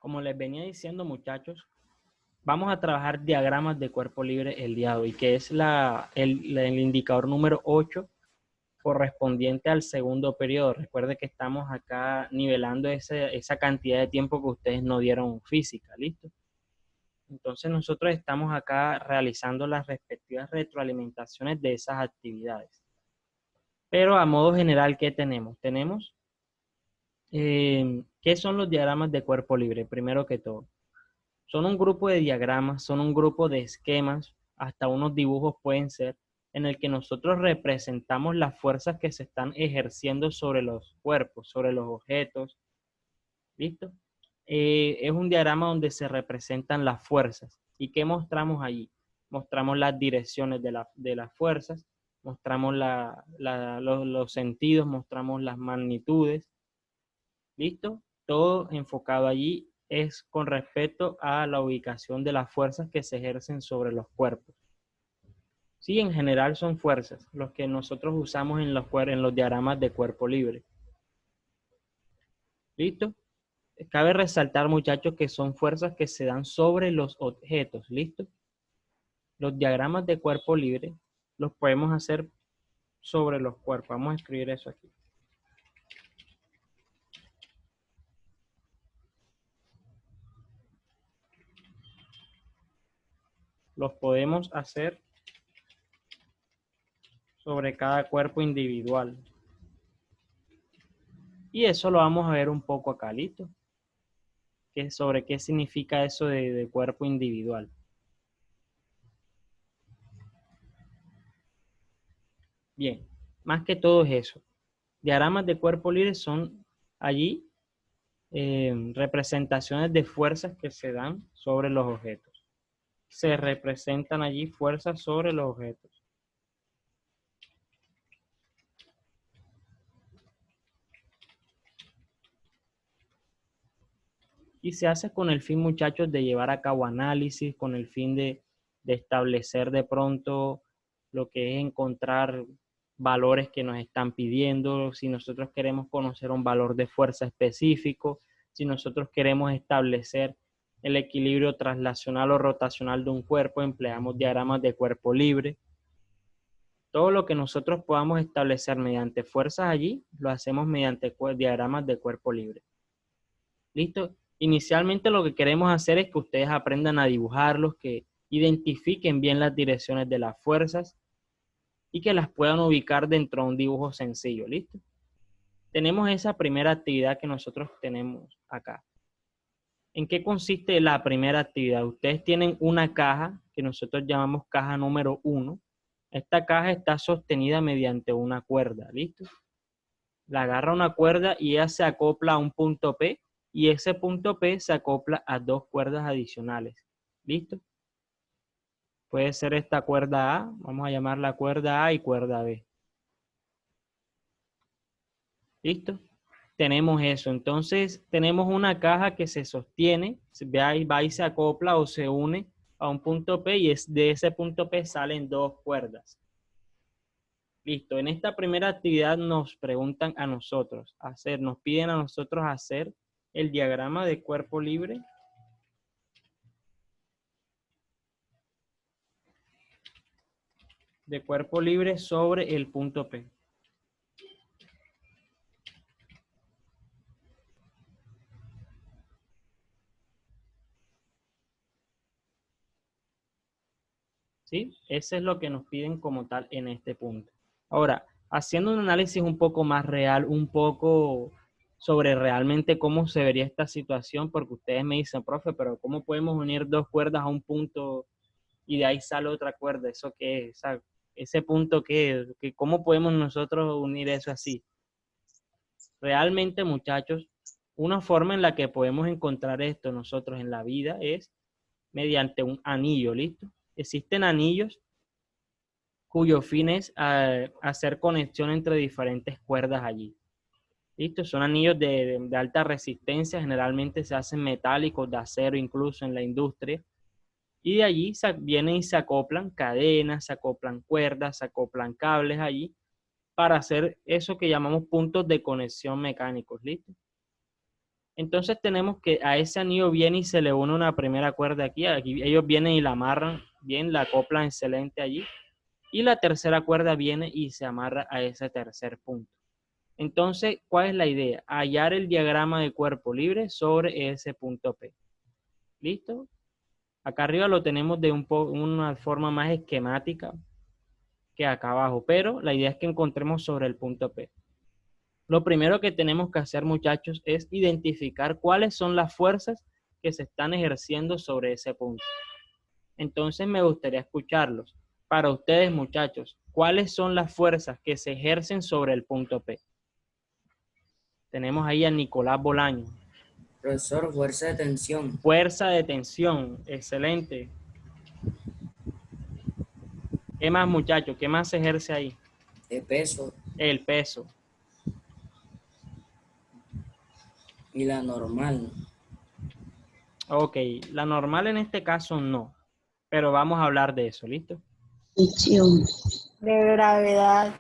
Como les venía diciendo, muchachos, vamos a trabajar diagramas de cuerpo libre el día de hoy, que es el indicador número 8 correspondiente al segundo periodo. Recuerde que estamos acá nivelando esa cantidad de tiempo que ustedes no dieron física, ¿listo? Entonces nosotros estamos acá realizando las respectivas retroalimentaciones de esas actividades. Pero a modo general, ¿qué tenemos? Tenemos, ¿qué son los diagramas de cuerpo libre? Primero que todo, son un grupo de diagramas, son un grupo de esquemas, hasta unos dibujos pueden ser, en el que nosotros representamos las fuerzas que se están ejerciendo sobre los cuerpos, sobre los objetos. ¿Listo? Es un diagrama donde se representan las fuerzas. ¿Y qué mostramos allí? Mostramos las direcciones de las fuerzas, mostramos los sentidos, mostramos las magnitudes. ¿Listo? Todo enfocado allí es con respecto a la ubicación de las fuerzas que se ejercen sobre los cuerpos. Sí, en general son fuerzas, los que nosotros usamos en los diagramas de cuerpo libre. ¿Listo? Cabe resaltar, muchachos, que son fuerzas que se dan sobre los objetos. ¿Listo? Los diagramas de cuerpo libre los podemos hacer sobre los cuerpos. Vamos a escribir eso aquí. Los podemos hacer sobre cada cuerpo individual. Y eso lo vamos a ver un poco acá, ¿listo? Sobre qué significa eso de cuerpo individual. Bien, más que todo es eso. Diagramas de cuerpo libre son allí representaciones de fuerzas que se dan sobre los objetos. Se representan allí fuerzas sobre los objetos. Y se hace con el fin, muchachos, de llevar a cabo análisis, con el fin de establecer de pronto lo que es encontrar valores que nos están pidiendo, si nosotros queremos conocer un valor de fuerza específico, si nosotros queremos establecer el equilibrio traslacional o rotacional de un cuerpo, empleamos diagramas de cuerpo libre. Todo lo que nosotros podamos establecer mediante fuerzas allí, lo hacemos mediante diagramas de cuerpo libre. ¿Listo? Inicialmente lo que queremos hacer es que ustedes aprendan a dibujarlos, que identifiquen bien las direcciones de las fuerzas y que las puedan ubicar dentro de un dibujo sencillo. ¿Listo? Tenemos esa primera actividad que nosotros tenemos acá. ¿En qué consiste la primera actividad? Ustedes tienen una caja que nosotros llamamos caja número 1. Esta caja está sostenida mediante una cuerda. ¿Listo? La agarra una cuerda y ella se acopla a un punto P y ese punto P se acopla a dos cuerdas adicionales. ¿Listo? Puede ser esta cuerda A, vamos a llamarla cuerda A y cuerda B. ¿Listo? Tenemos eso. Entonces, tenemos una caja que se sostiene, va y se acopla o se une a un punto P y de ese punto P salen dos cuerdas. Listo. En esta primera actividad nos preguntan a nosotros nos piden a nosotros hacer el diagrama de cuerpo libre sobre el punto P. ¿Sí? Ese es lo que nos piden como tal en este punto. Ahora, haciendo un análisis un poco más real, un poco sobre realmente cómo se vería esta situación, porque ustedes me dicen, profe, pero ¿cómo podemos unir dos cuerdas a un punto y de ahí sale otra cuerda? ¿Eso qué es? Ese punto ¿qué es? ¿Cómo podemos nosotros unir eso así? Realmente, muchachos, una forma en la que podemos encontrar esto nosotros en la vida es mediante un anillo, ¿listo? Existen anillos cuyo fin es hacer conexión entre diferentes cuerdas allí. ¿Listo? Son anillos de alta resistencia, generalmente se hacen metálicos, de acero incluso en la industria. Y de allí vienen y se acoplan cadenas, se acoplan cuerdas, se acoplan cables allí para hacer eso que llamamos puntos de conexión mecánicos. ¿Listo? Entonces tenemos que a ese anillo viene y se le une una primera cuerda aquí. Aquí ellos vienen y la amarran bien, la acoplan excelente allí. Y la tercera cuerda viene y se amarra a ese tercer punto. Entonces, ¿cuál es la idea? Hallar el diagrama de cuerpo libre sobre ese punto P. ¿Listo? Acá arriba lo tenemos de una forma más esquemática que acá abajo, pero la idea es que encontremos sobre el punto P. Lo primero que tenemos que hacer, muchachos, es identificar cuáles son las fuerzas que se están ejerciendo sobre ese punto. Entonces me gustaría escucharlos. Para ustedes, muchachos, ¿cuáles son las fuerzas que se ejercen sobre el punto P? Tenemos ahí a Nicolás Bolaño. Profesor, fuerza de tensión. Fuerza de tensión, excelente. ¿Qué más, muchachos? ¿Qué más se ejerce ahí? De peso. El peso. Y la normal. Ok, la normal en este caso no, pero vamos a hablar de eso, ¿listo? Fricción. De gravedad.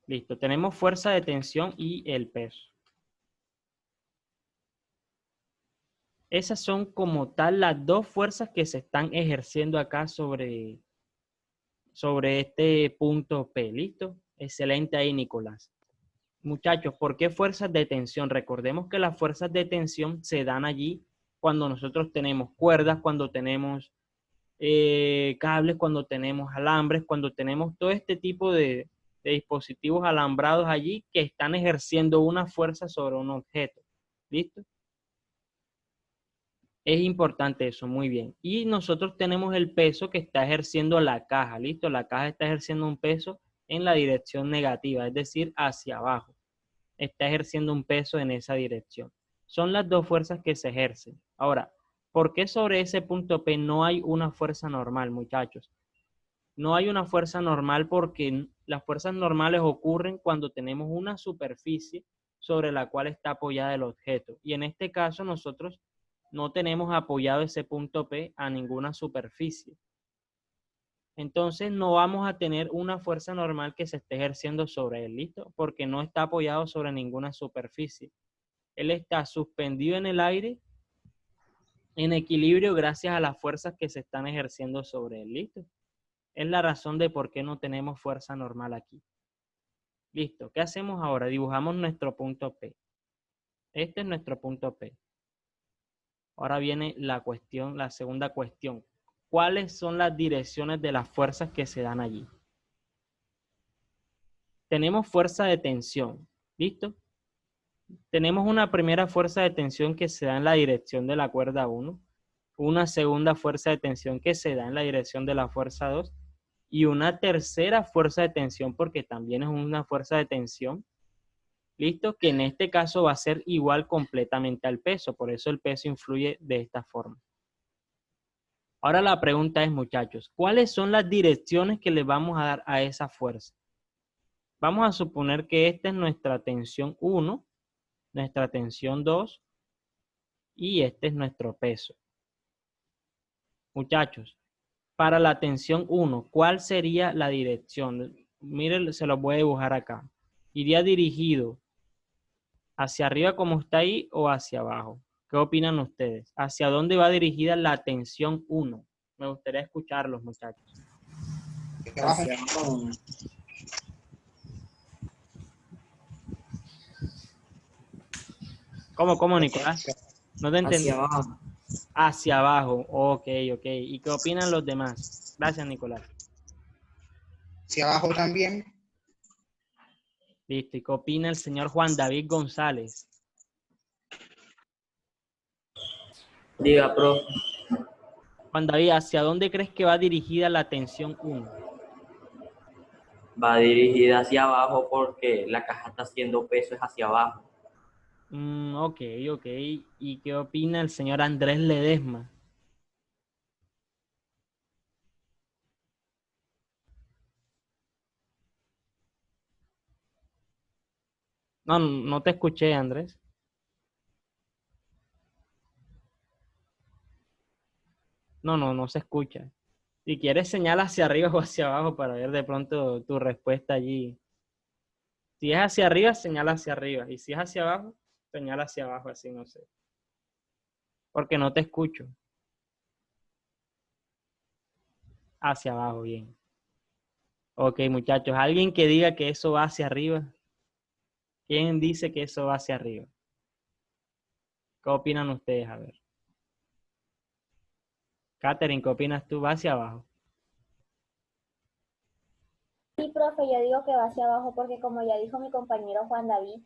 Listo, tenemos fuerza de tensión y el peso. Esas son como tal las dos fuerzas que se están ejerciendo acá sobre este punto P, ¿listo? Excelente ahí, Nicolás. Muchachos, ¿por qué fuerzas de tensión? Recordemos que las fuerzas de tensión se dan allí cuando nosotros tenemos cuerdas, cuando tenemos cables, cuando tenemos alambres, cuando tenemos todo este tipo de dispositivos alambrados allí que están ejerciendo una fuerza sobre un objeto. ¿Listo? Es importante eso, muy bien. Y nosotros tenemos el peso que está ejerciendo la caja, ¿listo? La caja está ejerciendo un peso en la dirección negativa, es decir, hacia abajo. Está ejerciendo un peso en esa dirección. Son las dos fuerzas que se ejercen. Ahora, ¿por qué sobre ese punto P no hay una fuerza normal, muchachos? No hay una fuerza normal porque las fuerzas normales ocurren cuando tenemos una superficie sobre la cual está apoyada el objeto. Y en este caso nosotros no tenemos apoyado ese punto P a ninguna superficie. Entonces no vamos a tener una fuerza normal que se esté ejerciendo sobre él, ¿listo? Porque no está apoyado sobre ninguna superficie. Él está suspendido en el aire en equilibrio gracias a las fuerzas que se están ejerciendo sobre él, ¿listo? Es la razón de por qué no tenemos fuerza normal aquí. Listo, ¿qué hacemos ahora? Dibujamos nuestro punto P. Este es nuestro punto P. Ahora viene la cuestión, la segunda cuestión. ¿Cuáles son las direcciones de las fuerzas que se dan allí? Tenemos fuerza de tensión, ¿listo? Tenemos una primera fuerza de tensión que se da en la dirección de la cuerda 1, una segunda fuerza de tensión que se da en la dirección de la fuerza 2 y una tercera fuerza de tensión porque también es una fuerza de tensión, ¿listo? Que en este caso va a ser igual completamente al peso, por eso el peso influye de esta forma. Ahora la pregunta es, muchachos, ¿cuáles son las direcciones que le vamos a dar a esa fuerza? Vamos a suponer que esta es nuestra tensión 1, nuestra tensión 2 y este es nuestro peso. Muchachos, para la tensión 1, ¿cuál sería la dirección? Miren, se los voy a dibujar acá. ¿Iría dirigido hacia arriba como está ahí o hacia abajo? ¿Qué opinan ustedes? ¿Hacia dónde va dirigida la tensión 1? Me gustaría escucharlos, muchachos. Hacia abajo. ¿Cómo, Nicolás? No te entendí. Hacia abajo. Hacia abajo. Ok. ¿Y qué opinan los demás? Gracias, Nicolás. Hacia abajo también. Listo. ¿Y qué opina el señor Juan David González? Diga, profe. Juan David, ¿hacia dónde crees que va dirigida la tensión 1? Va dirigida hacia abajo porque la caja está haciendo peso es hacia abajo. Ok. ¿Y qué opina el señor Andrés Ledesma? No te escuché, Andrés. No se escucha. Si quieres, señala hacia arriba o hacia abajo para ver de pronto tu respuesta allí. Si es hacia arriba, señala hacia arriba. Y si es hacia abajo, señala hacia abajo, así no sé. Porque no te escucho. Hacia abajo, bien. Ok, muchachos, alguien que diga que eso va hacia arriba. ¿Quién dice que eso va hacia arriba? ¿Qué opinan ustedes? A ver. Katherine, ¿qué opinas tú? ¿Va hacia abajo? Sí, profe, yo digo que va hacia abajo porque como ya dijo mi compañero Juan David,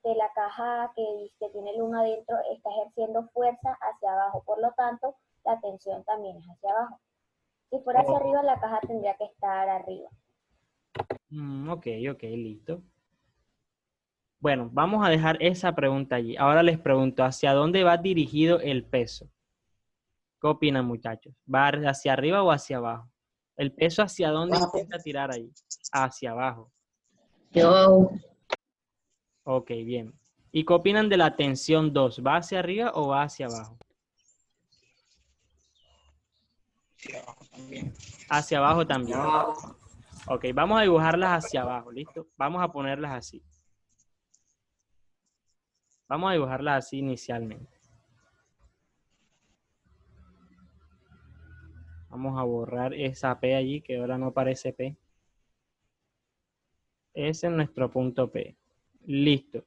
la caja que tiene el 1 adentro está ejerciendo fuerza hacia abajo, por lo tanto, la tensión también es hacia abajo. Si fuera hacia arriba, la caja tendría que estar arriba. Ok, listo. Bueno, vamos a dejar esa pregunta allí. Ahora les pregunto, ¿hacia dónde va dirigido el peso? ¿Qué opinan, muchachos? ¿Va hacia arriba o hacia abajo? ¿El peso hacia dónde intenta tirar ahí? Hacia abajo. Yo, Ok, bien. ¿Y qué opinan de la tensión 2? ¿Va hacia arriba o va hacia abajo? Hacia abajo también. Hacia abajo también. Hacia abajo. Ok, vamos a dibujarlas hacia abajo, ¿listo? Vamos a ponerlas así. Vamos a dibujarlas así inicialmente. Vamos a borrar esa P allí, que ahora no parece P. Ese es nuestro punto P. Listo.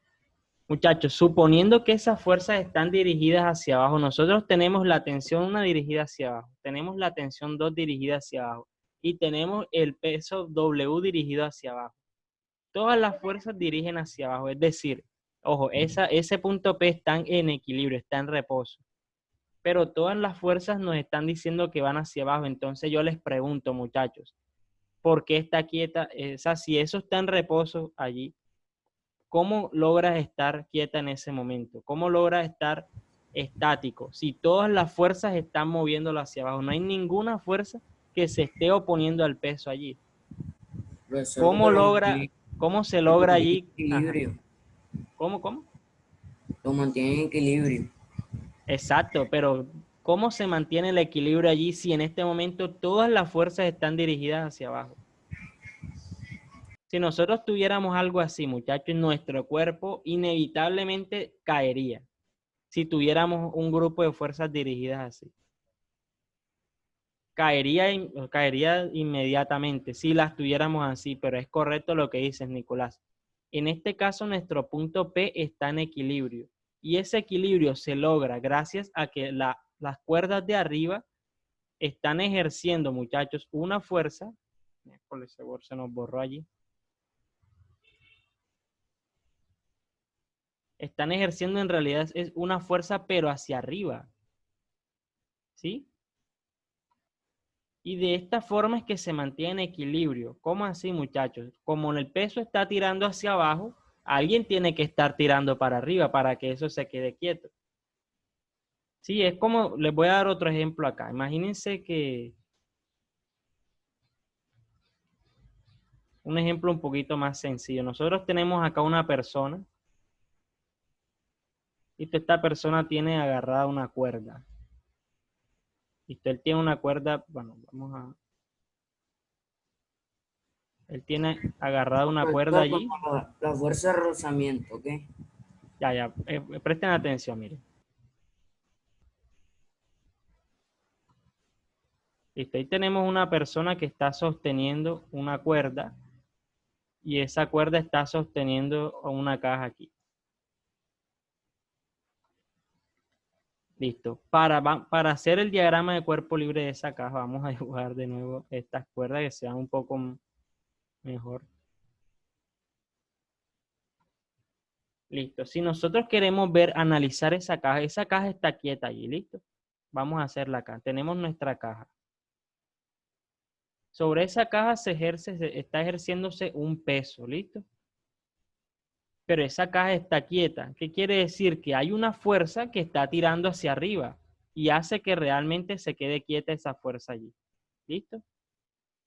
Muchachos, suponiendo que esas fuerzas están dirigidas hacia abajo, nosotros tenemos la tensión 1 dirigida hacia abajo, tenemos la tensión 2 dirigida hacia abajo y tenemos el peso W dirigido hacia abajo. Todas las fuerzas dirigen hacia abajo, es decir, ojo, ese punto P está en equilibrio, está en reposo. Pero todas las fuerzas nos están diciendo que van hacia abajo. Entonces yo les pregunto, muchachos, ¿por qué está quieta? Si eso está en reposo allí, ¿cómo logras estar quieta en ese momento? ¿Cómo logras estar estático? Si todas las fuerzas están moviéndolo hacia abajo, no hay ninguna fuerza que se esté oponiendo al peso allí. Profesor, ¿Cómo se logra allí? Equilibrio. ¿Cómo? Lo mantiene en equilibrio. Exacto, pero ¿cómo se mantiene el equilibrio allí si en este momento todas las fuerzas están dirigidas hacia abajo? Si nosotros tuviéramos algo así, muchachos, nuestro cuerpo inevitablemente caería. Si tuviéramos un grupo de fuerzas dirigidas así. Caería inmediatamente si las tuviéramos así, pero es correcto lo que dices, Nicolás. En este caso, nuestro punto P está en equilibrio. Y ese equilibrio se logra gracias a que las cuerdas de arriba están ejerciendo, muchachos, una fuerza. Se nos borró allí. Están ejerciendo en realidad es una fuerza, pero hacia arriba. ¿Sí? Y de esta forma es que se mantiene equilibrio. ¿Cómo así, muchachos? Como el peso está tirando hacia abajo, alguien tiene que estar tirando para arriba para que eso se quede quieto. Sí, es como, les voy a dar otro ejemplo acá. Imagínense que, un ejemplo un poquito más sencillo. Nosotros tenemos acá una persona y esta persona tiene agarrada una cuerda. Listo, él tiene una cuerda, bueno, él tiene agarrada una cuerda allí. La fuerza de rozamiento, ¿ok? Ya, presten atención, miren. Listo, ahí tenemos una persona que está sosteniendo una cuerda y esa cuerda está sosteniendo una caja aquí. Listo. Para hacer el diagrama de cuerpo libre de esa caja, vamos a dibujar de nuevo estas cuerdas que sean un poco mejor. Listo. Si nosotros queremos analizar esa caja está quieta allí, ¿listo? Vamos a hacerla acá. Tenemos nuestra caja. Sobre esa caja está ejerciéndose un peso, ¿listo? Pero esa caja está quieta. ¿Qué quiere decir? Que hay una fuerza que está tirando hacia arriba y hace que realmente se quede quieta esa fuerza allí. ¿Listo?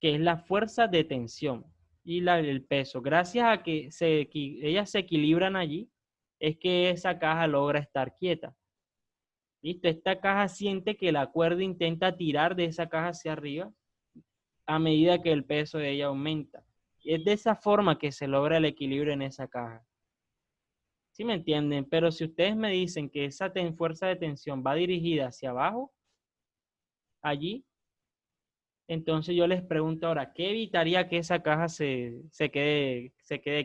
Que es la fuerza de tensión y el peso. Gracias a que ellas se equilibran allí, es que esa caja logra estar quieta. ¿Listo? Esta caja siente que la cuerda intenta tirar de esa caja hacia arriba a medida que el peso de ella aumenta. Es de esa forma que se logra el equilibrio en esa caja. ¿Sí me entienden? Pero si ustedes me dicen que esa fuerza de tensión va dirigida hacia abajo, allí, entonces yo les pregunto ahora, ¿qué evitaría que esa caja se quede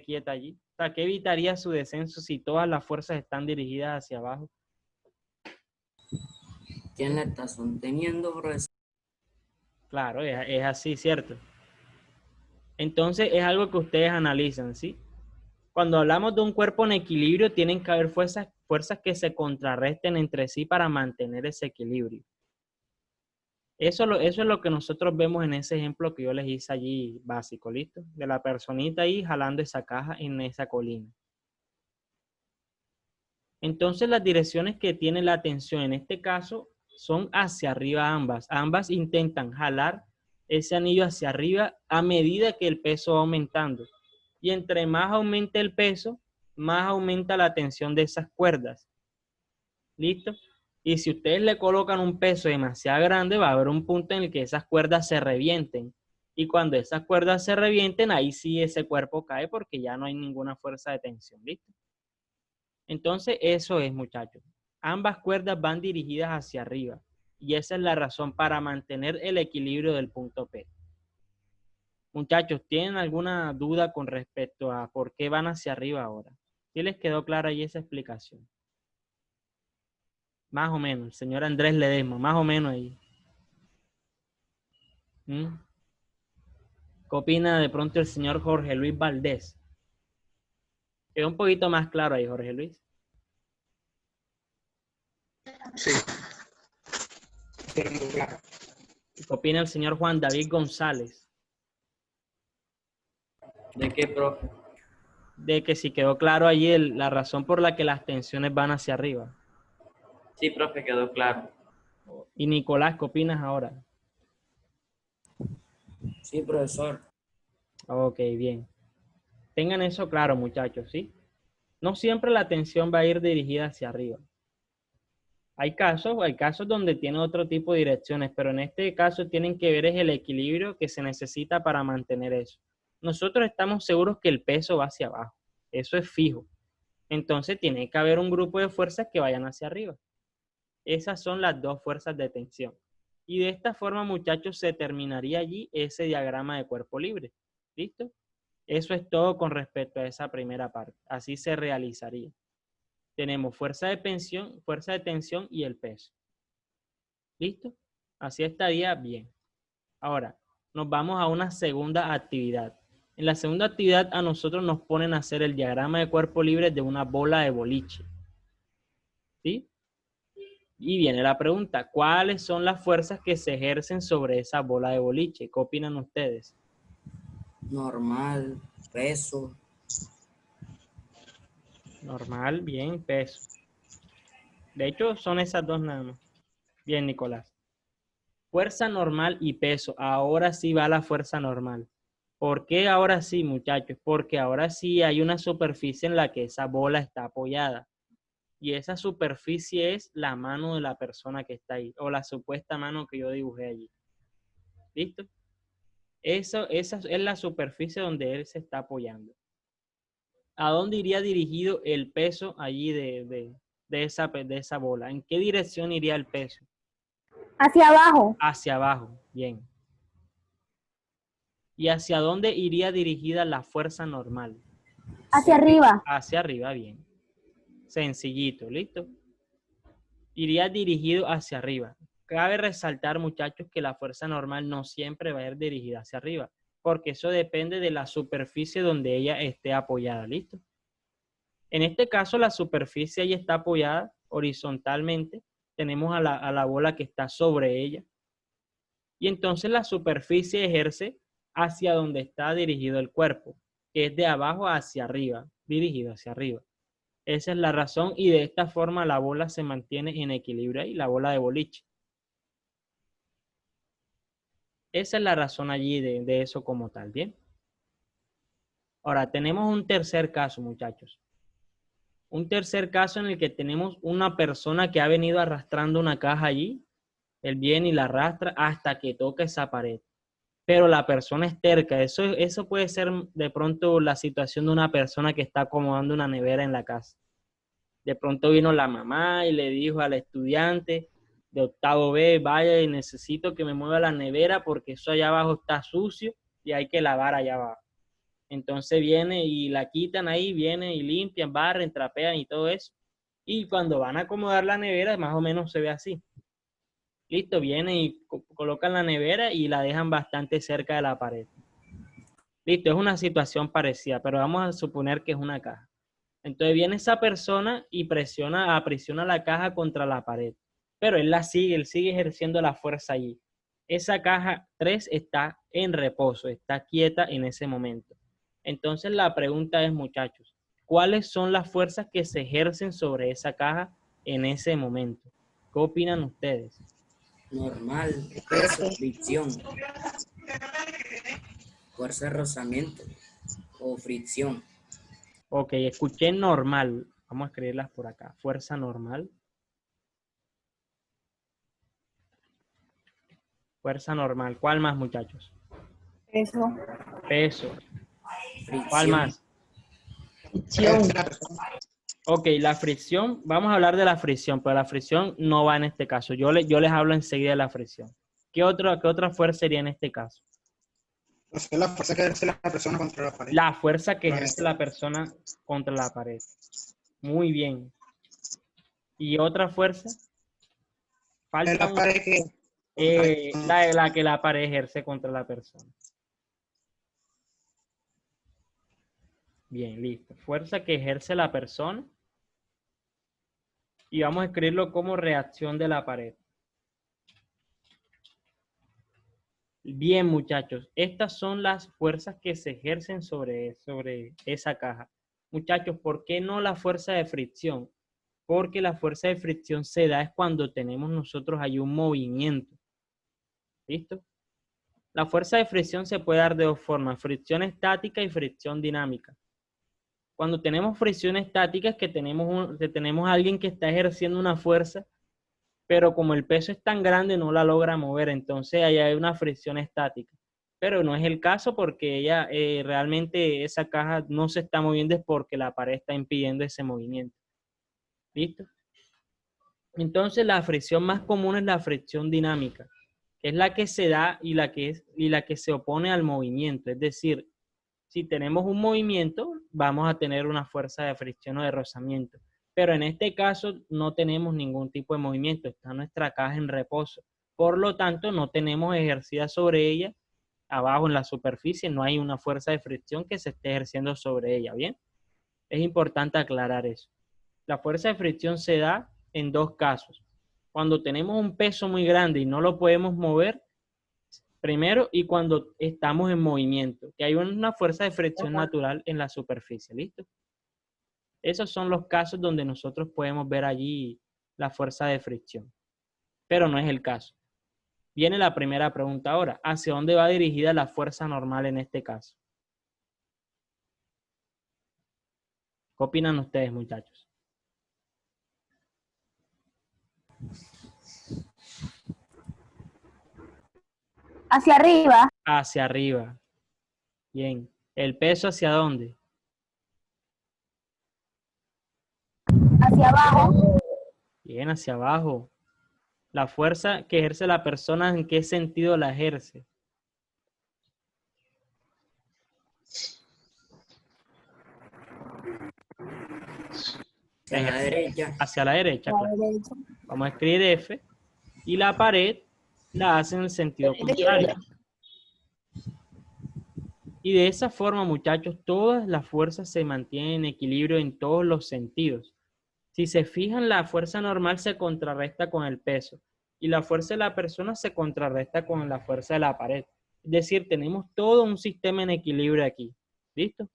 quieta allí? O sea, ¿qué evitaría su descenso si todas las fuerzas están dirigidas hacia abajo? ¿Quién la está sosteniendo, profesor? Claro, es así, ¿cierto? Entonces es algo que ustedes analizan, ¿sí? Cuando hablamos de un cuerpo en equilibrio, tienen que haber fuerzas que se contrarresten entre sí para mantener ese equilibrio. Eso es lo que nosotros vemos en ese ejemplo que yo les hice allí básico, ¿listo? De la personita ahí jalando esa caja en esa colina. Entonces las direcciones que tiene la tensión en este caso son hacia arriba ambas. Ambas intentan jalar ese anillo hacia arriba a medida que el peso va aumentando. Y entre más aumenta el peso, más aumenta la tensión de esas cuerdas. ¿Listo? Y si ustedes le colocan un peso demasiado grande, va a haber un punto en el que esas cuerdas se revienten. Y cuando esas cuerdas se revienten, ahí sí ese cuerpo cae porque ya no hay ninguna fuerza de tensión. ¿Listo? Entonces, eso es, muchachos. Ambas cuerdas van dirigidas hacia arriba. Y esa es la razón para mantener el equilibrio del punto P. Muchachos, ¿tienen alguna duda con respecto a por qué van hacia arriba ahora? ¿Sí les quedó clara ahí esa explicación? Más o menos, el señor Andrés Ledesma, más o menos ahí. ¿Mm? ¿Qué opina de pronto el señor Jorge Luis Valdés? Quedó un poquito más claro ahí, Jorge Luis. Sí. Tengo claro. ¿Qué opina el señor Juan David González? ¿De qué, profe? De que si quedó claro allí la razón por la que las tensiones van hacia arriba. Sí, profe, quedó claro. Y Nicolás, ¿qué opinas ahora? Sí, profesor. Ok, bien. Tengan eso claro, muchachos, ¿sí? No siempre la tensión va a ir dirigida hacia arriba. Hay casos donde tiene otro tipo de direcciones, pero en este caso tienen que ver es el equilibrio que se necesita para mantener eso. Nosotros estamos seguros que el peso va hacia abajo. Eso es fijo. Entonces tiene que haber un grupo de fuerzas que vayan hacia arriba. Esas son las dos fuerzas de tensión. Y de esta forma, muchachos, se terminaría allí ese diagrama de cuerpo libre. ¿Listo? Eso es todo con respecto a esa primera parte. Así se realizaría. Tenemos fuerza de tensión y el peso. ¿Listo? Así estaría bien. Ahora, nos vamos a una segunda actividad. En la segunda actividad a nosotros nos ponen a hacer el diagrama de cuerpo libre de una bola de boliche. ¿Sí? Y viene la pregunta, ¿cuáles son las fuerzas que se ejercen sobre esa bola de boliche? ¿Qué opinan ustedes? Normal, peso. Normal, bien, peso. De hecho, son esas dos nada más. Bien, Nicolás. Fuerza normal y peso. Ahora sí va la fuerza normal. ¿Por qué ahora sí, muchachos? Porque ahora sí hay una superficie en la que esa bola está apoyada. Y esa superficie es la mano de la persona que está ahí, o la supuesta mano que yo dibujé allí. ¿Listo? Esa es la superficie donde él se está apoyando. ¿A dónde iría dirigido el peso allí de esa bola? ¿En qué dirección iría el peso? Hacia abajo. Hacia abajo, bien. ¿Y hacia dónde iría dirigida la fuerza normal? Hacia arriba. Hacia arriba, bien. Sencillito, ¿listo? Iría dirigido hacia arriba. Cabe resaltar, muchachos, que la fuerza normal no siempre va a ir dirigida hacia arriba, porque eso depende de la superficie donde ella esté apoyada, ¿listo? En este caso, la superficie ahí está apoyada horizontalmente. Tenemos a la bola que está sobre ella. Y entonces la superficie ejerce hacia donde está dirigido el cuerpo, que es de abajo hacia arriba, dirigido hacia arriba. Esa es la razón y de esta forma la bola se mantiene en equilibrio ahí, la bola de boliche. Esa es la razón allí de eso como tal, ¿bien? Ahora, tenemos un tercer caso, muchachos. Un tercer caso en el que tenemos una persona que ha venido arrastrando una caja allí. Él viene y la arrastra hasta que toca esa pared. pero la persona es terca. Eso puede ser de pronto la situación de una persona que está acomodando una nevera en la casa. De pronto vino la mamá y le dijo al estudiante de octavo B, vaya y necesito que me mueva la nevera porque eso allá abajo está sucio y hay que lavar allá abajo. Entonces viene y la quitan ahí, vienen y limpian, barren, trapean y todo eso. Y cuando van a acomodar la nevera, más o menos se ve así. Listo, vienen y colocan la nevera y la dejan bastante cerca de la pared. Listo, es una situación parecida, pero vamos a suponer que es una caja. Entonces viene esa persona y aprisiona la caja contra la pared. Pero él sigue ejerciendo la fuerza allí. Esa caja 3 está en reposo, está quieta en ese momento. Entonces la pregunta es, muchachos, ¿cuáles son las fuerzas que se ejercen sobre esa caja en ese momento? ¿Qué opinan ustedes? Normal, peso, fricción, fuerza de rozamiento o fricción. Ok, escuché normal. Vamos a escribirlas por acá. Fuerza normal. Fuerza normal. ¿Cuál más, muchachos? Peso. Peso. Fricción. ¿Cuál más? Fricción. Ok, la fricción. Vamos a hablar de la fricción, pero la fricción no va en este caso. Yo les hablo enseguida de la fricción. ¿Qué otra fuerza sería en este caso? O sea, la fuerza que ejerce la persona contra la pared. La fuerza que ejerce la persona contra la pared. Muy bien. ¿Y otra fuerza? Falta La pared la que la pared ejerce contra la persona. Bien, listo. Fuerza que ejerce la persona. Y vamos a escribirlo como reacción de la pared. Bien, muchachos. Estas son las fuerzas que se ejercen sobre esa caja. Muchachos, ¿por qué no la fuerza de fricción? Porque la fuerza de fricción se da es cuando tenemos nosotros ahí un movimiento. ¿Listo? La fuerza de fricción se puede dar de dos formas, fricción estática y fricción dinámica. Cuando tenemos fricción estática es que tenemos a alguien que está ejerciendo una fuerza, pero como el peso es tan grande no la logra mover, entonces ahí hay una fricción estática. Pero no es el caso porque realmente esa caja no se está moviendo, es porque la pared está impidiendo ese movimiento. ¿Listo? Entonces la fricción más común es la fricción dinámica, que es la que se da y la que se opone al movimiento. Es decir, si tenemos un movimiento, vamos a tener una fuerza de fricción o de rozamiento. Pero en este caso no tenemos ningún tipo de movimiento, está nuestra caja en reposo. Por lo tanto, no tenemos ejercida sobre ella, abajo en la superficie, no hay una fuerza de fricción que se esté ejerciendo sobre ella, ¿bien? Es importante aclarar eso. La fuerza de fricción se da en dos casos. Cuando tenemos un peso muy grande y no lo podemos mover, primero, y cuando estamos en movimiento, que hay una fuerza de fricción natural en la superficie, ¿listo? Esos son los casos donde nosotros podemos ver allí la fuerza de fricción, pero no es el caso. Viene la primera pregunta ahora, ¿hacia dónde va dirigida la fuerza normal en este caso? ¿Qué opinan ustedes, muchachos? Hacia arriba. Hacia arriba. Bien. ¿El peso hacia dónde? Hacia abajo. Bien, hacia abajo. La fuerza que ejerce la persona, ¿en qué sentido la ejerce? Hacia la derecha. Hacia la derecha, claro. Vamos a escribir F. Y la pared la hace en el sentido contrario. Y de esa forma, muchachos, todas las fuerzas se mantienen en equilibrio en todos los sentidos. Si se fijan, la fuerza normal se contrarresta con el peso y la fuerza de la persona se contrarresta con la fuerza de la pared. Es decir, tenemos todo un sistema en equilibrio aquí. ¿Listo?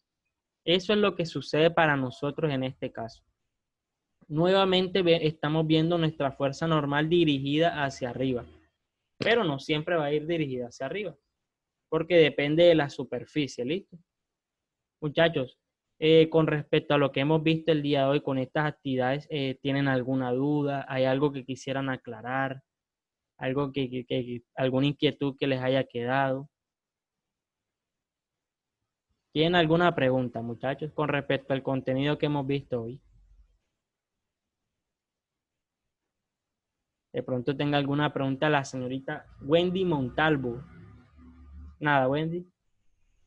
Eso es lo que sucede para nosotros en este caso. Nuevamente estamos viendo nuestra fuerza normal dirigida hacia arriba, pero no siempre va a ir dirigida hacia arriba, porque depende de la superficie, ¿listo? Muchachos, con respecto a lo que hemos visto el día de hoy con estas actividades, ¿tienen alguna duda? ¿Hay algo que quisieran aclarar? ¿Algo alguna inquietud que les haya quedado? ¿Tienen alguna pregunta, muchachos, con respecto al contenido que hemos visto hoy? De pronto tenga alguna pregunta la señorita Wendy Montalvo. Nada, Wendy.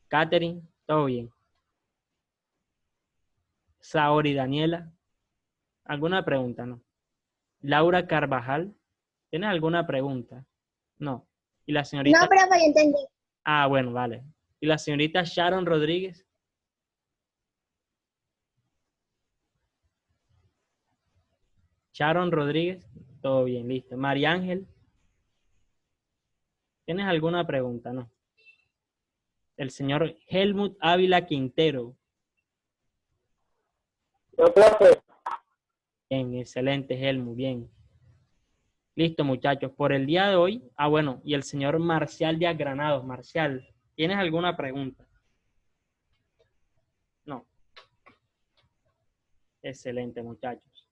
Catherine, todo bien. Saori Daniela, ¿alguna pregunta? No. Laura Carvajal, ¿tienes alguna pregunta? No. ¿Y la señorita? No, profe, yo entendí. Ah, bueno, vale. ¿Y la señorita Sharon Rodríguez? Sharon Rodríguez, todo bien, listo. María Ángel, ¿tienes alguna pregunta? No. El señor Helmut Ávila Quintero. Yo, profe. Bien, excelente, Helmut, bien. Listo, muchachos, por el día de hoy. Ah, bueno, y el señor Marcial Díaz Granados. Marcial, ¿tienes alguna pregunta? No. Excelente, muchachos.